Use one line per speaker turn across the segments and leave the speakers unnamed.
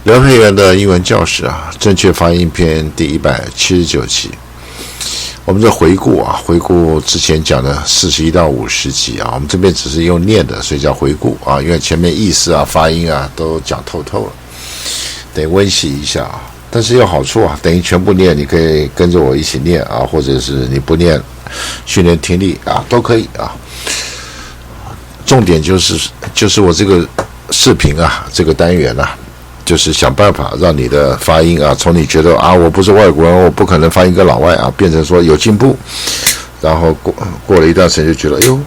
刘培元的英文教室啊，正确发音篇第179集。我们这回顾之前讲的41到50集啊，我们这边只是用念的，所以叫回顾啊，因为前面意思啊、发音啊都讲透了，得温习一下啊。但是有好处啊，等于全部念，你可以跟着我一起念啊，或者是你不念，训练听力啊，都可以啊。重点就是我这个视频啊，这个单元啊，就是想办法让你的发音啊，从你觉得啊我不是外国人，我不可能发音跟老外啊，变成说有进步，然后过了一段时间就觉得哟，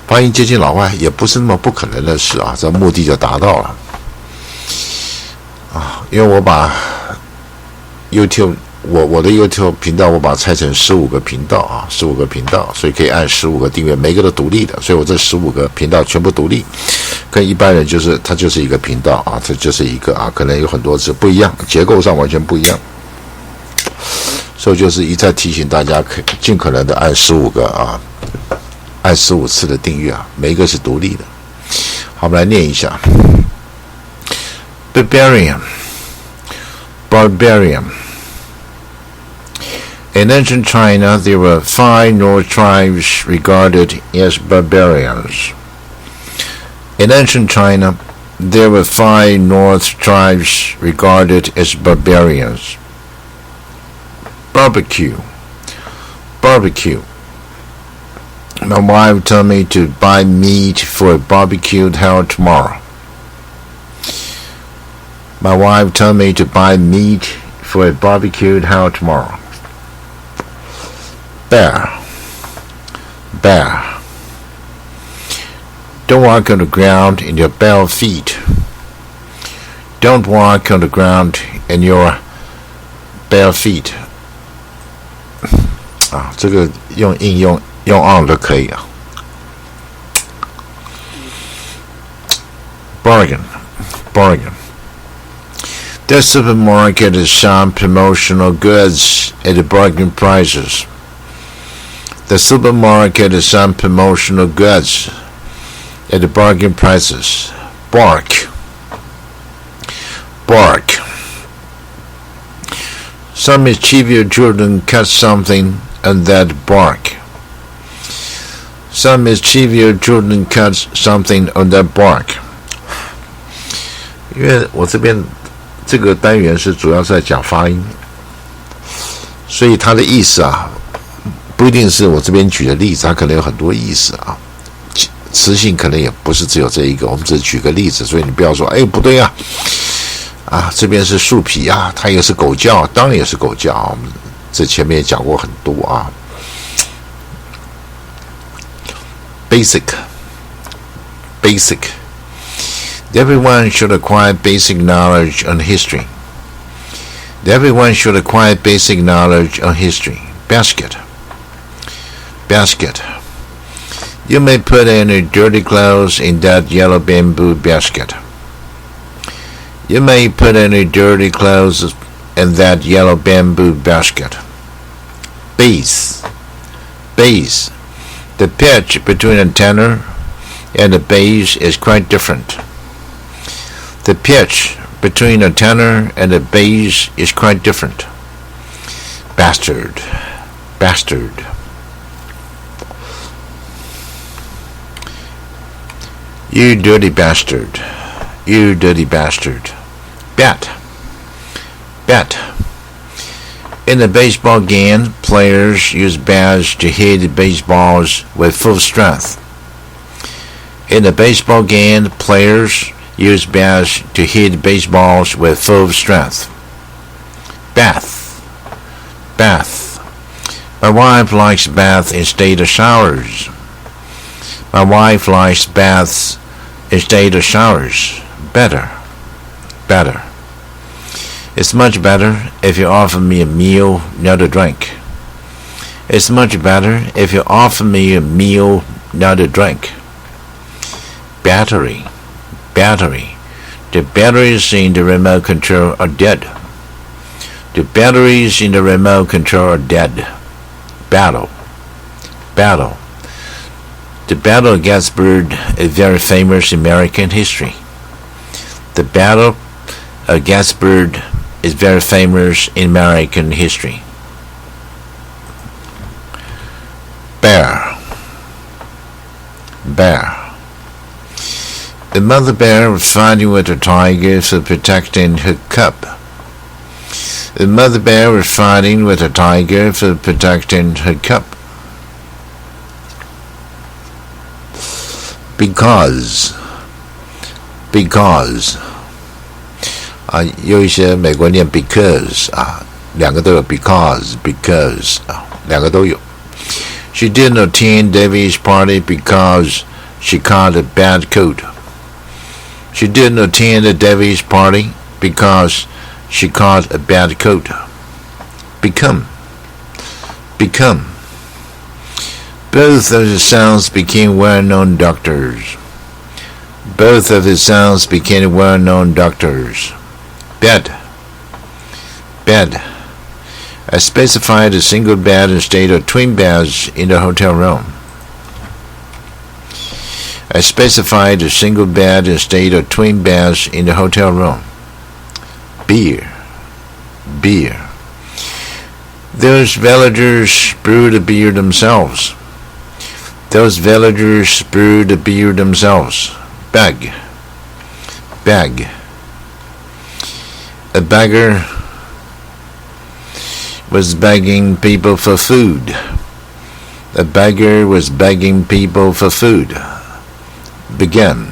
发音接近老外也不是那么不可能的事啊，这目的就达到了啊。因为我把 YouTube 我的 YouTube 频道我把它拆成15个频道啊，15个频道，所以可以按15个订阅，每个都独立的，所以我这15个频道全部独立，跟一般人它就是一个频道啊，这就是一个啊，可能有很多次不一样，结构上完全不一样，所以就是一再提醒大家，尽可能的按15个啊，按15次的订阅啊，每一个是独立的。好，我们来念一下 Barbarian。In ancient China, there were 5 North tribes regarded as barbarians. In ancient China, there were 5 North tribes regarded as barbarians. Barbecue. My wife told me to buy meat for a barbecue held tomorrow. My wife told me to buy meat for a barbecue held tomorrow.Bear. Don't walk on the ground in your bare feet. Don't walk on the ground in your bare feet. 啊，这个用应用 on 都可以啊。Bargain. The supermarket is selling promotional goods at the bargain prices.The supermarket is selling promotional goods at the bargain prices. Bark. Some mischievous children cut something on that bark. Some mischievous children cut something on that bark. 因为我这边这个单元是主要是在讲发音，所以它的意思啊，不一定是我这边举的例子，它可能有很多意思啊，词性可能也不是只有这一个，我们只举个例子，所以你不要说不对啊，这边是树皮啊，它也是狗叫，当然也是狗叫啊，我们这前面也讲过很多啊。Basic. Everyone should acquire basic knowledge on history. Basket. You may put any dirty clothes in that yellow bamboo basket. Base. The pitch between a tenor and the bass is quite different. Bastard. You dirty bastard. Bet. In the baseball game, players use bats to hit baseballs with full strength. Bath. My wife likes baths instead of showers. Better. It's much better if you offer me a meal, not a drink. Battery. The batteries in the remote control are dead. Battle. The battle of Gettysburg is very famous in American history. The battle
A Gatsbird is very famous in American history.
Bear. The mother bear was fighting with the tiger for protecting her cub. The mother bear was fighting with the tiger for protecting her cub. Because 有一些美国念 because 两个都有 because 两个都有。She didn't attend David's party because she caught a bad cold. She didn't attend David's party because she caught a bad cold. Become. Both of his sons became well-known doctors. Bed. I specified a single bed instead of twin beds in the hotel room. I specified a single bed instead of twin beds in the hotel room. Beer. Those villagers brewed the beer themselves. Beg. A beggar was begging people for food. Begin.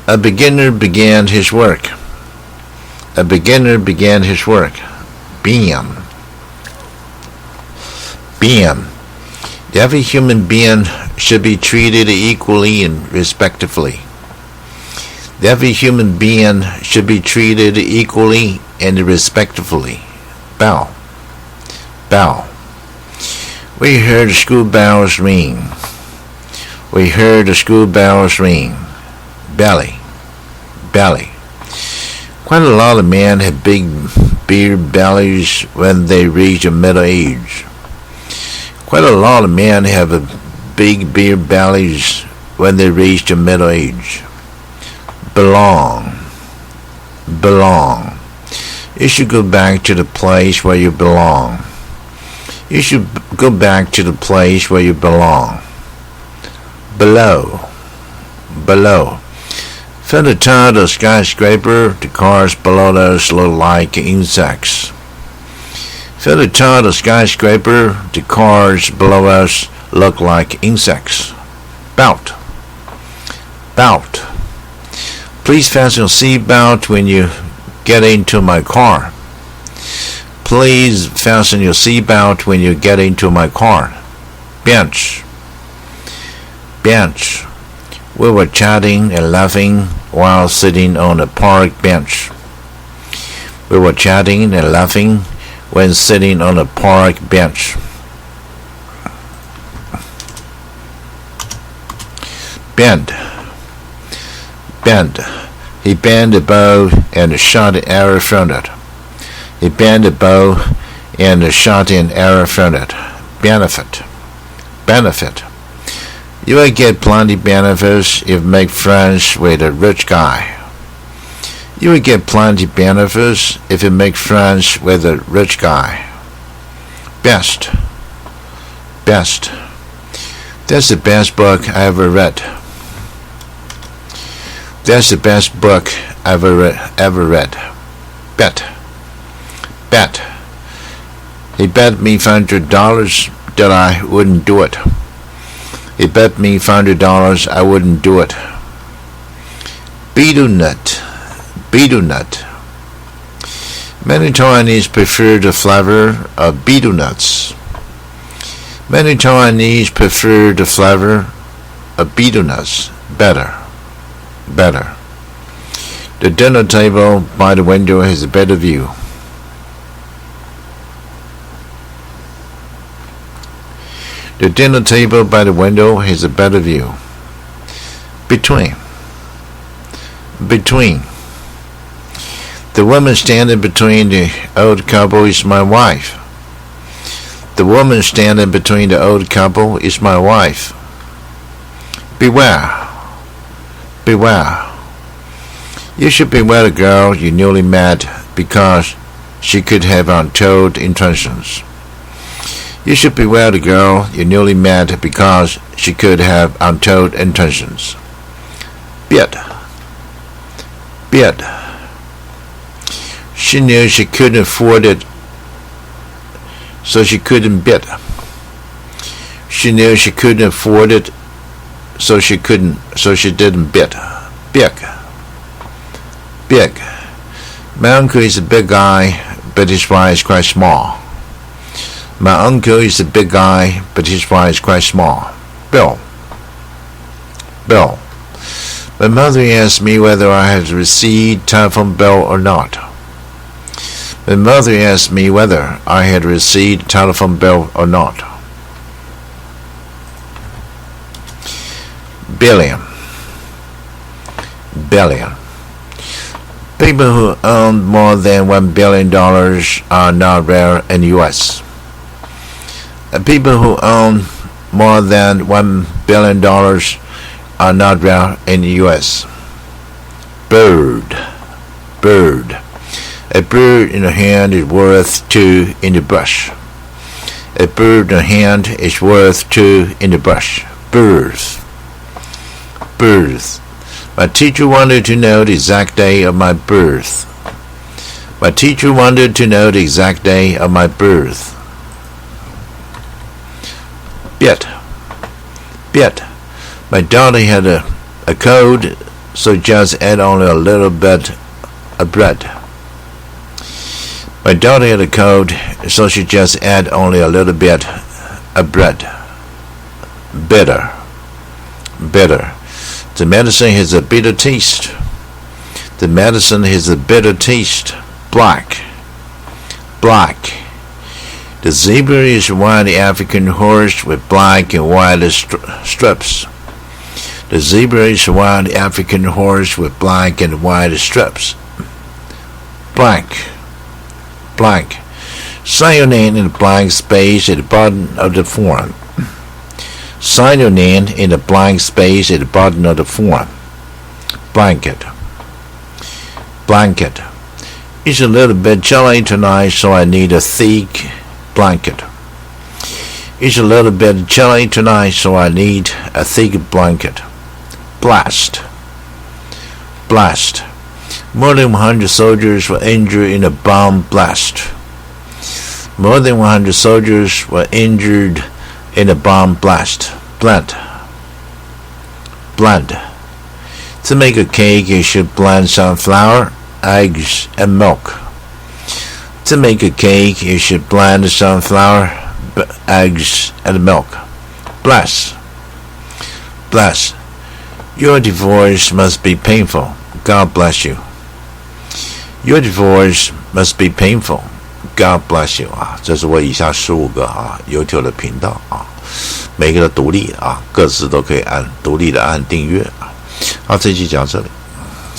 A beginner began his work. Being. Every human being should be treated equally and respectfully. Bell. We heard the school bells ring. Belly. Quite a lot of men have big beer bellies when they reach a middle age. Belong. You should go back to the place where you belong. Below. From the top of the skyscraper, the cars below us look like insects. Belt. Please fasten your seatbelt when you get into my car. Bench. We were chatting and laughing while sitting on a park bench. Bend. He bent a bow and shot an arrow from it. Benefit. You will get plenty benefits if you make friends with a rich guy. Best. That's the best book I ever read. Bet. He bet me $500 that I wouldn't do it. Betel nut. Many Chinese prefer the flavor of betel nuts. Better. The dinner table by the window has a better view. Between. The woman standing between the old couple is my wife. Beware.
You should beware the girl you newly met because she could have untold intentions. You should beware the girl you newly met because she could have untold intentions. Bid. She knew she couldn't afford it, so she couldn't bid. She knew she couldn't afford it, so she didn't bid. Big. My uncle is a big guy, but his wife is quite small. My uncle is a big guy, but his wife is quite small. Bill. My mother asked me whether I had received telephone bill or not. My mother asked me whether I had received telephone bill or not. Billion. People who own more than $1 billion are not rare in the U.S. People who own more than $1 billion are not rare in the U.S. Bird. A bird in the hand is worth two in the bush. A bird in the hand is worth two in the bush. Birds. My teacher wanted to know the exact day of my birth. Bit. My daughter had a cold, so just add only a little bit of bread. My daughter had a cold, so she just add only a little bit of bread. Bitter. The medicine has a bitter taste. Black. The zebra is a white African horse with black and white strips. Blank. Sign your name in the blank space at the bottom of the form. Blanket. It's a little bit chilly tonight, so I need a thick blanket. Blast. More than 100 soldiers were injured in a bomb blast. Blend. To make a cake, you should blend some flour, eggs, and milk. Bless. Your divorce must be painful. God bless you. God bless you 啊，这是我以下15个YouTube 的频道啊，每个都独立啊，各自都可以独立的按订阅啊。好，这期讲这里。